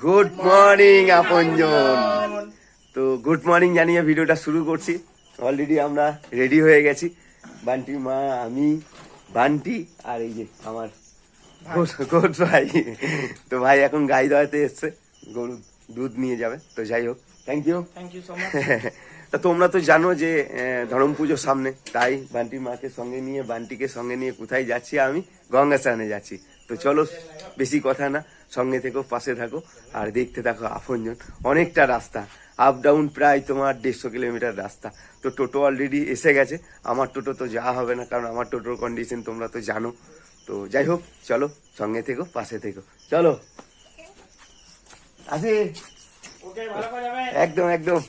Good morning আপনজন। তো good morning জানিয়ে ভিডিওটা শুরু করছি। অলরেডি আমরা রেডি হয়ে গেছি, বান্টি মা, আমি, বান্টি আর এই যে আমার গোট ভাই। তো ভাই এখন গাই দোয়াতে এসছে, গরু দুধ নিয়ে যাবে। তো যাই হোক, থ্যাংক ইউ সো মাচ। তা তোমরা তো জানো যে ধরম পুজোর সামনে, তাই বান্টির মাকে সঙ্গে নিয়ে, বান্টিকে সঙ্গে নিয়ে কোথায় যাচ্ছি? আমি গঙ্গা স্নানে যাচ্ছি। তো চলো, বেশি কথা না, সঙ্গে থেকো, পাশে থাকো আর দেখতে থাকো আপনজন। অনেকটা রাস্তা, আপ ডাউন প্রায় তোমার 150 কিলোমিটার রাস্তা। তো টোটো অলরেডি এসে গেছে। আমার টোটো তো যাওয়া হবে না, কারণ আমার টোটোর কন্ডিশন তোমরা তো জানো। তো যাই হোক, চলো সঙ্গে থেকো, পাশে থেকো, চলো আসি। ওকে, ভালো করে যাবে। একদম একদম।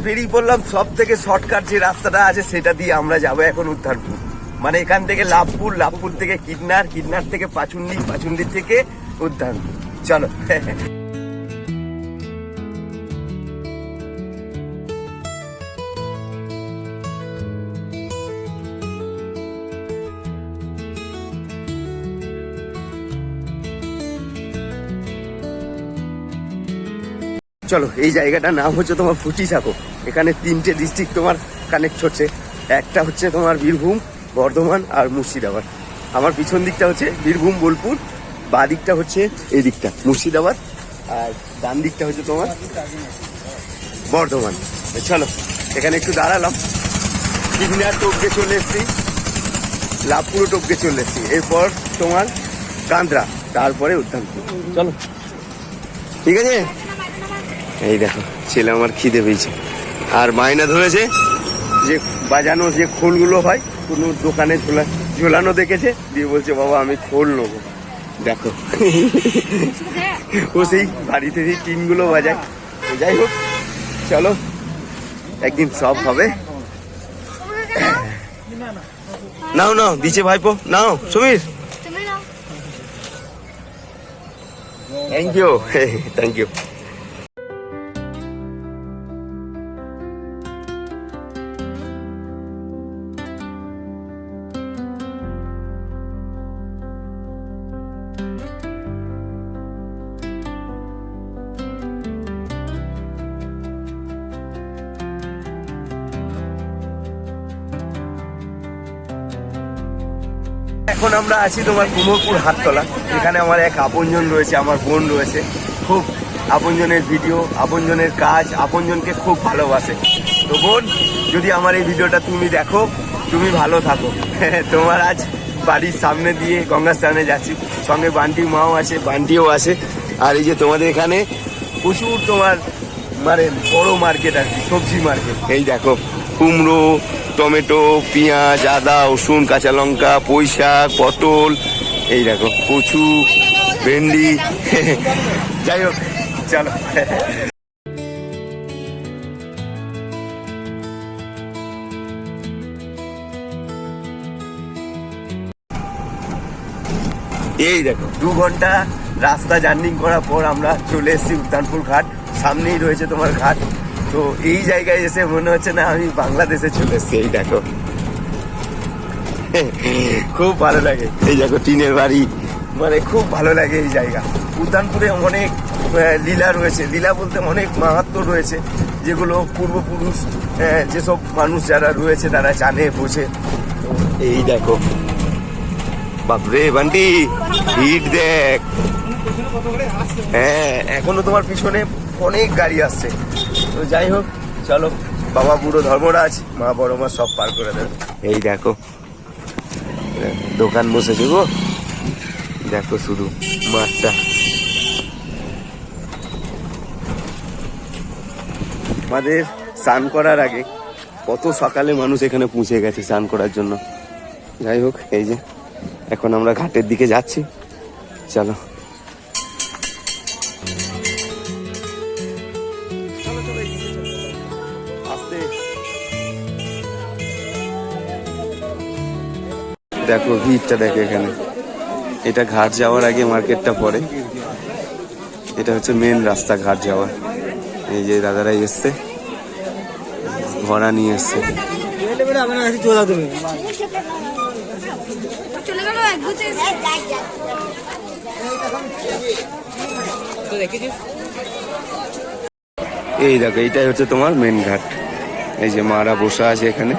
বেরিয়ে পড়লাম সব থেকে শর্টকাট যে রাস্তাটা আছে সেটা দিয়ে আমরা যাবো এখন উদ্ধারপুর। মানে এখান থেকে লাভপুর, লাভপুর থেকে কিডনার, কিডনার থেকে পাচুন্ডি, পাচুন্ডি থেকে উদ্ধারপুর। চলো চলো। এই জায়গাটার নাম হচ্ছে তোমার ফুটিসাঁকো। এখানে 3টে ডিস্ট্রিক্ট তোমার কানেক্ট হচ্ছে। একটা হচ্ছে তোমার বীরভূম, বর্ধমান আর মুর্শিদাবাদ। আমার পিছন দিকটা হচ্ছে বীরভূম, বোলপুর, বাঁ দিকটা হচ্ছে এই দিকটা মুর্শিদাবাদ, আর ডান দিকটা হচ্ছে তোমার বর্ধমান। চলো এখানে একটু দাঁড়ালাম, কিডনার টপকে চলে এসছি, লাভপুরও টপকে চলে এসছি, এরপর তোমার কান্দ্রা, তারপরে উদ্যানপুর। চলো ঠিক আছে। এই দেখো, ছেলে আমার খিদে পেয়েছে আর মায়না ধরেছে যে বাজানো যে খোলগুলো হয় কোনো দোকানে ঝোলানো দেখেছে, দিয়ে বলছে বাবা আমি খোল নেবো। দেখো ও সেই বাড়িতে সেই টিনগুলো বাজায়। তো যাই হোক, চলো একদিন সব হবে। নাও নাও দিচ্ছে ভাইপো, নাও Samir. Thank you thank you. এখন আমরা আছি তোমার কুমোরপুর হাটতলা। এখানে আমার এক আপনজন রয়েছে, আমার বোন রয়েছে। খুব আপনজনের ভিডিও, আপনজনের কাজ, আপনজনকে খুব ভালোবাসে। তো বোন, যদি আমার এই ভিডিওটা তুমি দেখো, তুমি ভালো থাকো। তোমার আজ বাড়ির সামনে দিয়ে গঙ্গা স্নানে যাচ্ছি, সঙ্গে বান্টি মাও আছে, বান্টিও আছে। আর এই যে তোমাদের এখানে প্রচুর তোমার মানে বড় মার্কেট আর কি, সবজি মার্কেট। এই দেখো কুমড়ো, টমেটো, পেঁয়াজ, আদা, রসুন, কাঁচা লঙ্কা, পুঁই শাক, পটল, এই দেখো কচু, ভেন্ডি। যাই হোক চলো। এই দেখো 2 ঘন্টা রাস্তা জার্নি করার পর আমরা চলে এসেছি উদ্যানপুর ঘাট। সামনেই রয়েছে তোমার ঘাট। তো এই জায়গায় এসে মনে হচ্ছে না আমি বাংলাদেশে চলে এসেছি। এই দেখো খুব ভালো লাগে। এই দেখো টিনের বাড়ি, মানে খুব ভালো লাগে এই জায়গা। উদ্যানপুরে অনেক লীলা রয়েছে, লীলা বলতে অনেক মাহাত্ম্য রয়েছে, যেগুলো পূর্বপুরুষ যেসব মানুষ যারা রয়েছে তারা জানে, বোঝে। এই দেখো বাপরে বান্টি, ভিড় দেখ। হ্যাঁ, এখনো তোমার পিছনে অনেক গাড়ি আসছে। তো যাই হোক চলো, বাবা বুড়ো ধর্মরাজ, মা বড় মা সব পার করে দেবে। এই দেখো দোকান বসেছে গো, দেখো শুধু মাঠটা। আমাদের স্নান করার আগে কত সকালে মানুষ এখানে পৌঁছে গেছে স্নান করার জন্য। যাই হোক, এই যে এখন আমরা ঘাটের দিকে যাচ্ছি, চলো। দেখো ভিড়টা দেখো এখানে। এটা ঘাট যাওয়ার আগে মার্কেটটা পড়ে। এটা হচ্ছে মেন রাস্তাঘাট যাওয়ার। এই যে দাদারা এসছে, ঘোড়া নিয়ে এসছে। চলে গেল এক ঘুরতে এই দেখো, এইটাই হচ্ছে তোমার মেন ঘাট। এই যে মারা বসে আছে এখানে।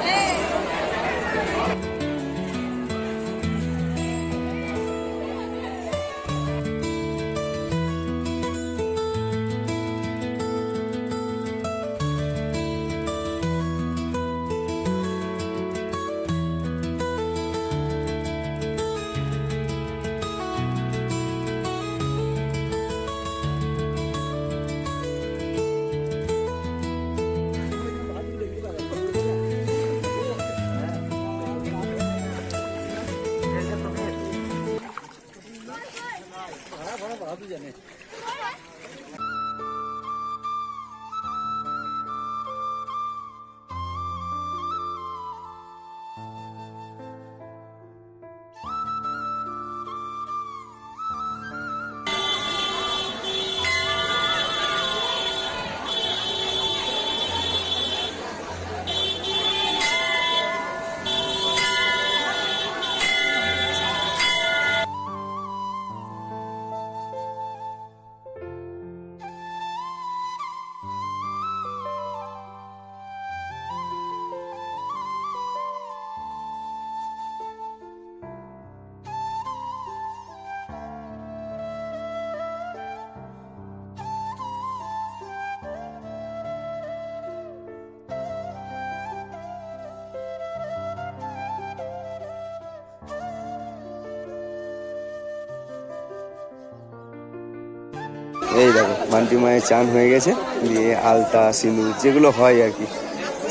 এই দেখো, বান্টি মায়ের চান হয়ে গেছে, দিয়ে আলতা সিঁদুর যেগুলো হয় আর কি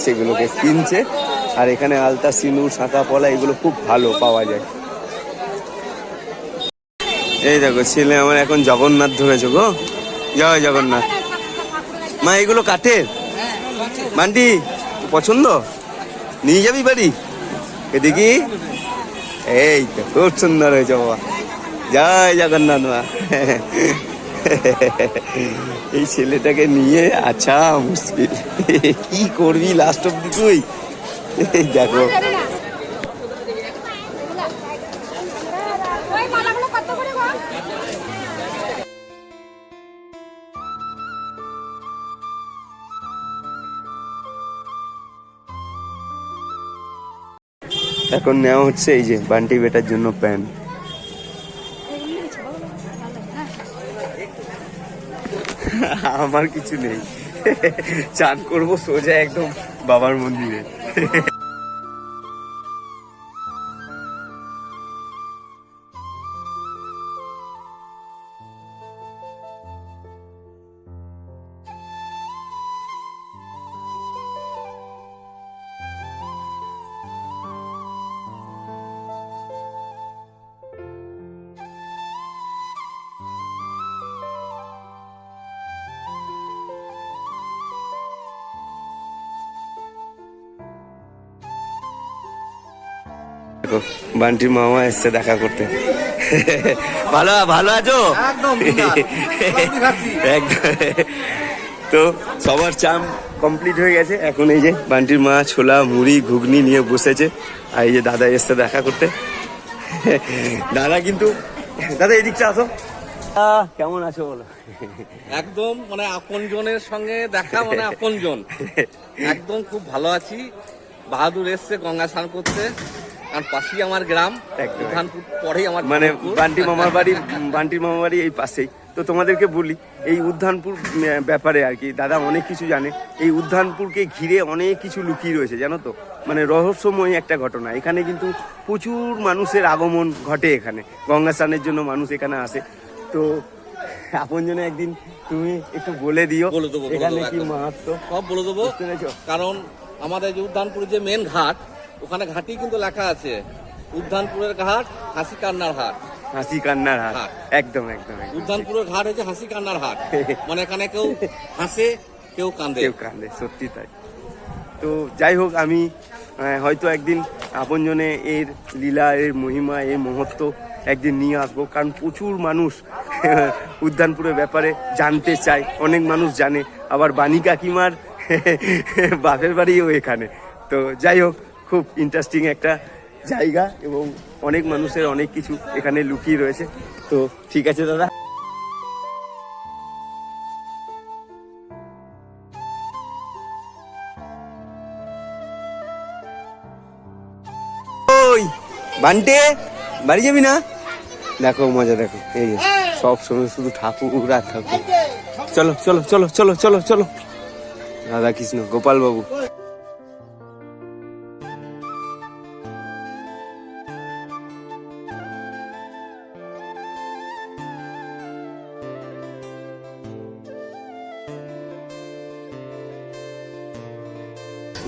সেগুলোকে কিনছে। আর এখানে আলতা সিঁদুর শাঁখা পলা এগুলো খুব ভালো পাওয়া যায়। এই দেখো, ছেলে আমার এখন জগন্নাথ ধরেছে গো। জয় জগন্নাথ। মা এগুলো কাঠের? বান্টি পছন্দ, নিয়ে যাবি বাড়ি? এদিকে এই তো খুব সুন্দর হয়েছে বাবা। জয় জগন্নাথ মা। এই ছেলেটাকে নিয়ে আচ্ছা মুশকিল, কি করবি লাস্ট অব্দি তুই? দেখো এখন নেওয়া হচ্ছে এই যে বান্টি বেটার জন্য প্যান্ট। আমার কিছু নেই, চান করবো সোজা একদম বাবার মন্দিরে। বান্টির মামা এসছে দেখা করতে। ভালো ভালো আছো? একদম। তো সবার চাম কমপ্লিট হয়ে গেছে। এখন এই যে বান্টির মা ছোলা মুড়ি ঘুগনি নিয়ে বসেছে, আর এই যে দাদা এসছে দেখা করতে। দাদা কিন্তু, দাদা এদিকটা আসো। কেমন আছো বলো? একদম মানে আপনজনের সঙ্গে দেখা, মানে আপনজন। একদম খুব ভালো আছি। বাহাদুর এসছে গঙ্গা স্নান করতে, আর পাশেই আমার গ্রাম উদ্যানপুর, পরেই আমার মানে বান্টির মামার বাড়ি এই পাশেই। তো তোমাদেরকে বলি এই উদ্যানপুর ব্যাপারে আর কি, দাদা অনেক কিছু জানে। এই উদ্যানপুরকে ঘিরে অনেক কিছু লুকিয়ে রয়েছে জানো তো, মানে রহস্যময় একটা ঘটনা। এখানে কিন্তু প্রচুর মানুষের আগমন ঘটে, এখানে গঙ্গা স্নানের জন্য মানুষ এখানে আসে। তো আপনজনে একদিন তুমি একটু বলে দিও এখানে কি মাহাত্ম। সব বলে দেবো, কারণ আমাদের যে উদ্যানপুরের যে মেন ঘাট, ওখানে ঘাটেই কিন্তু লেখা আছে উদ্যানপুরের ঘাট, হাসি কান্নার হাট। হাসি কান্নার হাট, একদম একদম। উদ্যানপুরের ঘাট হচ্ছে হাসি কান্নার হাট, মানে এখানে কেউ হাসে কেউ কান্দে, সত্যি তাই। তো যাই হোক, আমি হয়তো একদিন আপনজনে এর লীলা, এর মহিমা, এর মহত্ব একদিন নিয়ে আসবো, কারণ প্রচুর মানুষ উদ্যানপুরের ব্যাপারে জানতে চায়, অনেক মানুষ জানে, আবার বাণী কাকিমার বাপের বাড়িও এখানে। তো যাই হোক, খুব ইন্টারেস্টিং একটা জায়গা এবং অনেক মানুষের অনেক কিছু এখানে লুকিয়ে রয়েছে। তো ঠিক আছে দাদা, ওই বান্টে বাড়ি যাবি না? দেখো মজা, দেখো এই যে সব সময় শুধু ঠাকুর আর ঠাকুর। চলো চলো চলো চলো চলো চলো, রাধা কৃষ্ণ গোপাল বাবু।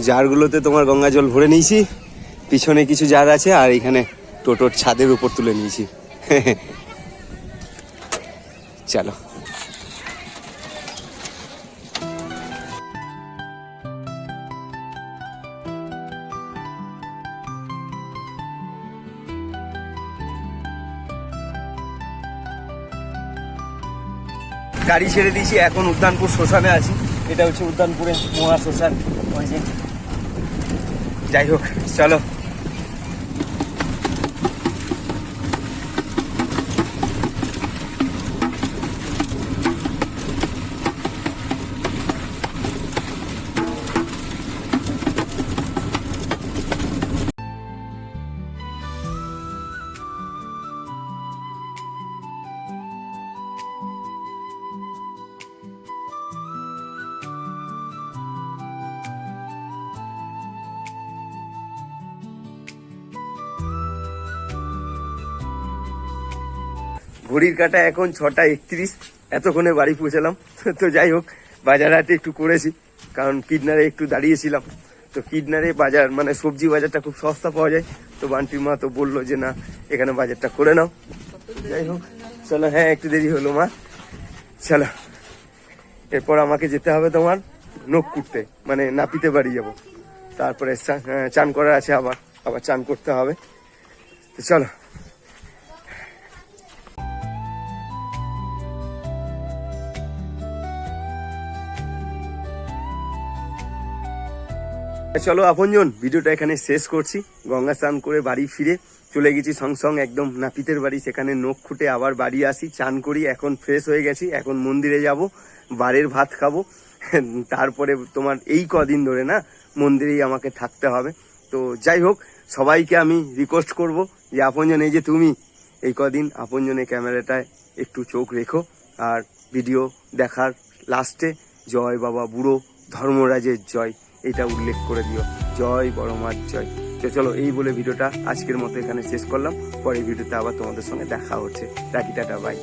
জারগুলোতে তোমার গঙ্গা জল ভরে নিয়েছি, পিছনে কিছু জার আছে, আর এখানে টোটোর ছাদের উপর তুলে নিয়েছি। চলো গাড়ি ছেড়ে দিয়েছি, এখন উদ্যানপুর শ্মশানে আছি। এটা হচ্ছে উদ্যানপুরের মহা শ্মশান, ওই যে। যাই হোক চলো, ঘড়ির কাটা এখন 6:31, এতক্ষণে বাড়ি পৌঁছালাম। তো যাই হোক, বাজার হাটে একটু করেছি, কারণ কিডনারে একটু দাঁড়িয়েছিলাম। তো কিডনারে বাজার মানে সবজি বাজারটা খুব সস্তা পাওয়া যায়। তো বান্টির মা তো বললো যে না, এখানে বাজারটা করে নাও। যাই হোক চলো, হ্যাঁ একটু দেরি হলো মা, চলো। এরপর আমাকে যেতে হবে তোমার নখ কুটতে, মানে নাপিতে বাড়ি যাব। তারপরে চান করার আছে, আবার চান করতে হবে। তো চলো। চলো আপনজন, ভিডিওটা এখানে শেষ করছি। গঙ্গা স্নান করে বাড়ি ফিরে চলে গেছি সঙ্গ একদম নাপিতের বাড়ি, সেখানে নখ খুঁটে আবার বাড়ি আসি, চান করি, এখন ফ্রেশ হয়ে গেছি, এখন মন্দিরে যাব, বারের ভাত খাবো। তারপরে তোমার এই কদিন ধরে না মন্দিরেই আমাকে থাকতে হবে। তো যাই হোক, সবাইকে আমি রিকোয়েস্ট করব যে আপনজন, এই যে তুমি এই কদিন আপনজনের ক্যামেরাটায় একটু চোখ রেখো, আর ভিডিও দেখার লাস্টে জয় বাবা বুড়ো ধর্মরাজের জয় এটা উল্লেখ করে দিও, জয় বড় মার জয়। তো চলো, এই বলে ভিডিওটা আজকের মতো এখানে শেষ করলাম। পরের ভিডিওতে আবার তোমাদের সঙ্গে দেখা হচ্ছে। রাখি, টাটা, বাই।